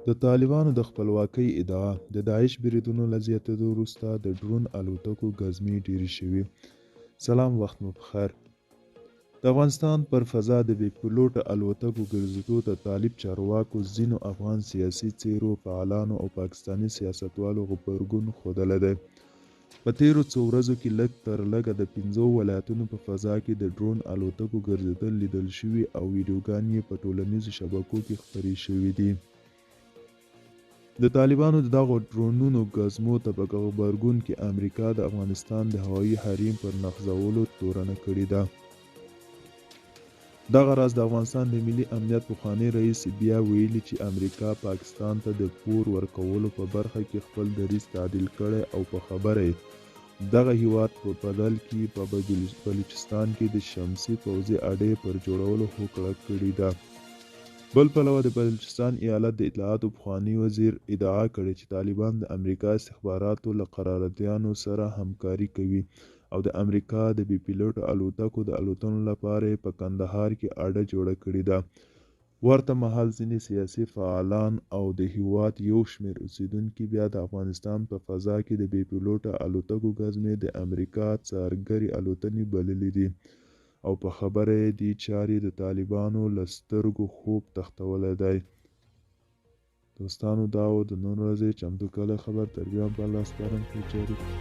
د طالبانو د خپلواکۍ ادعا د داعش بریدونو له زیاتېدو وروسته د ډرون الوتکو ګزمې ډېرې شوې. سلام، وخت مو پخیر. د افغانستان پر فضا د بې پیلوټه الوتکو ګرځېدو د طالب چارواکو، ځینو افغان سیاسي څېرو، فعالانو او پاکستاني سیاستوالو غبرګون ښودلی دی. په تېرو څو ورځو کې لږ تر لږه د 5 ولایتونو په فضا کې د ډرون الوتکو ګرځېدل لیدل شوي او ویډیوګانې یې په ټولنیزو شبکو کې خپرې شوي دي. د طالبانو د دغو ډرونونو ګزمو ته په غبرګون کې امریکا د افغانستان د هوایي حریم پر نقضولو تورنه کړې ده. دغه راز د افغانستان د ملي امنیت پخوانی رئیس بیا ویلي چې امریکا پاکستان ته د پور ورکولو په برخه کې خپل دریځ تعدیل کړی او په خبره یې دغه هیواد په بدل کې په بلوچستان کې د شمسي پوځي اډې پر جوړولو هوکړه کړې ده. بل پلوه د بلوچستان ایالت د اطلاعاتو پخوانی وزیر ادعا کړې چې طالبان د امریکا استخباراتو له قراردادیانو سره همکاري کوي او د امریکا د بې پیلوټه الوتکو د الوتنو لپاره په کندهار کې اډه جوړه کړې ده. ورته مهال ځینې سیاسي فعالان او د هیواد یو شمېر اوسیدونکي بیا د افغانستان په فضا کې د بې پیلوټه الوتکو ګزمې د امریکا څارګرې الوتنې بللې دي او په خبره یې دې چارې د طالبانو له سترګو خوب تښتولی دی. دوستانو، دا و د نن ورځې چمتو کلی خبر. تر بیا هم په الله سپارم.